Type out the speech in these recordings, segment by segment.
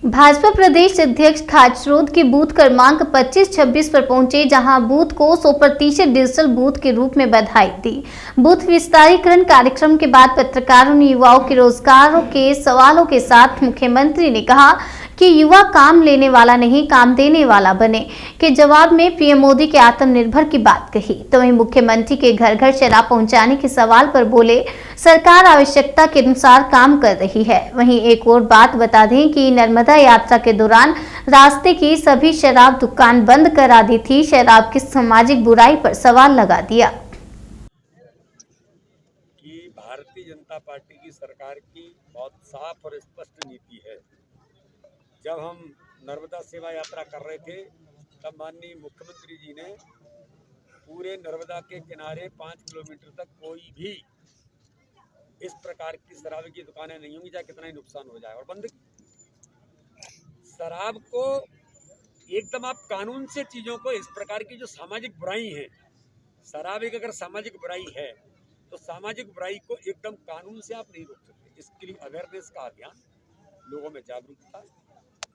भाजपा प्रदेश अध्यक्ष खाचरोद के बूथ क्रमांक 25-26 पर पहुंचे, जहां बूथ को 100% डिजिटल बूथ के रूप में बधाई दी। बूथ विस्तारीकरण कार्यक्रम के बाद पत्रकारों ने युवाओं के रोजगार के सवालों के साथ मुख्यमंत्री ने कहा कि युवा काम लेने वाला नहीं, काम देने वाला बने के जवाब में पीएम मोदी के आत्मनिर्भर की बात कही। तो वहीं मुख्यमंत्री के घर घर शराब पहुंचाने के सवाल पर बोले, सरकार आवश्यकता के अनुसार काम कर रही है। वहीं एक और बात बता दें कि नर्मदा यात्रा के दौरान रास्ते की सभी शराब दुकान बंद करा दी थी। शराब की सामाजिक बुराई पर सवाल लगा दिया कि भारतीय जनता पार्टी की सरकार की बहुत साफ और स्पष्ट नीति है। जब हम नर्मदा सेवा यात्रा कर रहे थे तब माननीय मुख्यमंत्री जी ने पूरे नर्मदा के किनारे 5 किलोमीटर तक कोई भी इस प्रकार की शराब की दुकानें नहीं होंगी, चाहे कितना ही नुकसान हो जाए, और बंद। शराब को एकदम आप कानून से चीज़ों को, इस प्रकार की जो सामाजिक बुराई है, शराब एक अगर सामाजिक बुराई है तो सामाजिक बुराई को एकदम कानून से आप नहीं रोक सकते। इसके लिए अवेयरनेस का अभियान, लोगों में जागरूकता,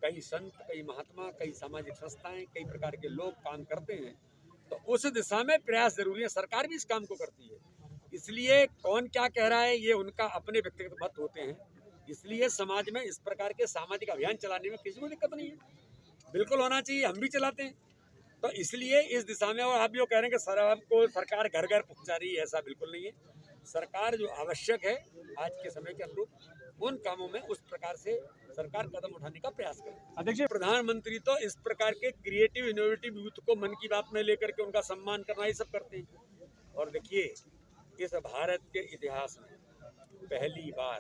कई संत, कई महात्मा, कई सामाजिक संस्थाएं, कई प्रकार के लोग काम करते हैं, तो उस दिशा में प्रयास जरूरी है। सरकार भी इस काम को करती है, इसलिए कौन क्या कह रहा है ये उनका अपने व्यक्तिगत मत होते हैं। इसलिए समाज में इस प्रकार के सामाजिक अभियान चलाने में किसी को दिक्कत नहीं है, बिल्कुल होना चाहिए, हम भी चलाते हैं। तो इसलिए इस दिशा में, और आप जो कह रहे हैं कि शराब को सरकार घर घर पहुंचा रही है, ऐसा बिल्कुल नहीं है। सरकार जो आवश्यक है आज के समय के अनुरूप, उन कामों में उस प्रकार से सरकार कदम उठाने का प्रयास करे। अध्यक्ष, प्रधानमंत्री तो इस प्रकार के क्रिएटिव इनोवेटिव यूथ को मन की बात में लेकर के उनका सम्मान करना, ये सब करते हैं। और देखिए, इस भारत के इतिहास में पहली बार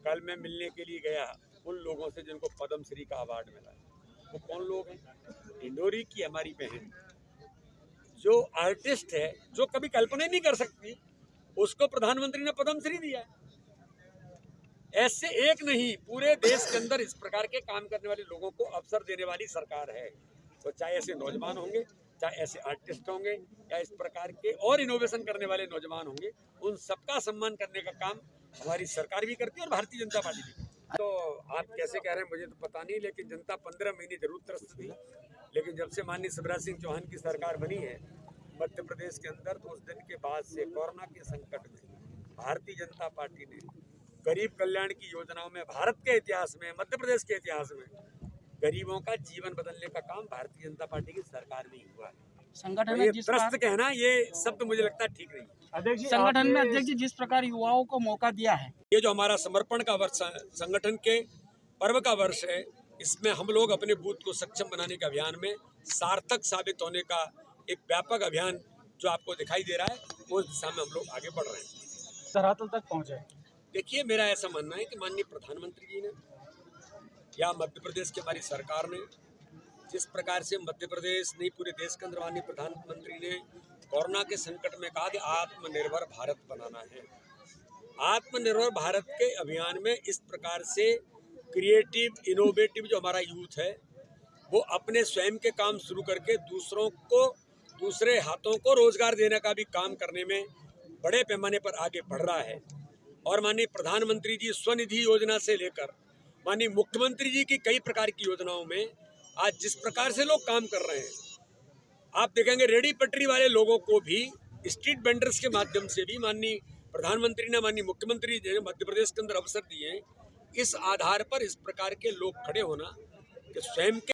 कल मैं मिलने के लिए गया उन लोगों से जिनको पद्म श्री का अवार्ड मिला। वो कौन लोग हैं? इंदौरी की हमारी बहन, जो आर्टिस्ट है, जो कभी कल्पना नहीं कर सकती, उसको प्रधानमंत्री ने पद्म श्री दिया। ऐसे एक नहीं, पूरे देश के अंदर इस प्रकार के काम करने वाले लोगों को अवसर देने वाली सरकार है। तो चाहे ऐसे नौजवान होंगे, चाहे ऐसे आर्टिस्ट होंगे, या इस प्रकार के और इनोवेशन करने वाले नौजवान होंगे, उन सबका सम्मान करने का काम हमारी सरकार भी करती है और भारतीय जनता पार्टी भी। तो आप कैसे कह रहे हैं मुझे तो पता नहीं, लेकिन जनता 15 महीने जरूर त्रस्त थी। लेकिन जब से माननीय शिवराज सिंह चौहान की सरकार बनी है मध्य प्रदेश के अंदर, तो उस दिन के बाद से कोरोना के संकट में भारतीय जनता पार्टी ने गरीब कल्याण की योजनाओं में, भारत के इतिहास में, मध्य प्रदेश के इतिहास में गरीबों का जीवन बदलने का काम भारतीय जनता पार्टी की सरकार में ही हुआ है। संगठन में त्रस्त कहना, ये शब्द मुझे लगता है ठीक नहीं। अध्यक्ष, संगठन में अध्यक्ष जी जिस प्रकार युवाओं को मौका दिया है, ये जो हमारा समर्पण का वर्ष, संगठन के पर्व का वर्ष है, इसमें हम लोग अपने बूथ को सक्षम बनाने के अभियान में सार्थक साबित होने का एक व्यापक अभियान जो आपको दिखाई दे रहा है, उस दिशा में हम लोग आगे बढ़ रहे हैं, धरातल तक पहुंचे। देखिए, मेरा ऐसा मानना है कि माननीय प्रधानमंत्री जी ने या मध्य प्रदेश की हमारी सरकार ने जिस प्रकार से मध्य प्रदेश नहीं पूरे देश के अंदर माननीय प्रधानमंत्री ने कोरोना के संकट में कहा कि आत्मनिर्भर भारत बनाना है। आत्मनिर्भर भारत के अभियान में इस प्रकार से क्रिएटिव इनोवेटिव जो हमारा यूथ है, वो अपने स्वयं के काम शुरू करके दूसरों को, दूसरे हाथों को रोजगार देने का भी काम करने में बड़े पैमाने पर आगे बढ़ रहा है। और माननीय प्रधानमंत्री जी स्वनिधि योजना से लेकर माननीय मुख्यमंत्री जी की कई प्रकार की योजनाओं में आज जिस प्रकार से लोग काम कर रहे हैं, आप देखेंगे रेडी पटरी वाले लोगों को भी, स्ट्रीट वेंडर्स के माध्यम से भी माननीय प्रधानमंत्री ने, माननीय मुख्यमंत्री जी ने मध्य प्रदेश के अंदर अवसर दिए हैं। इस आधार पर इस प्रकार के लोग खड़े होना कि स्वयं के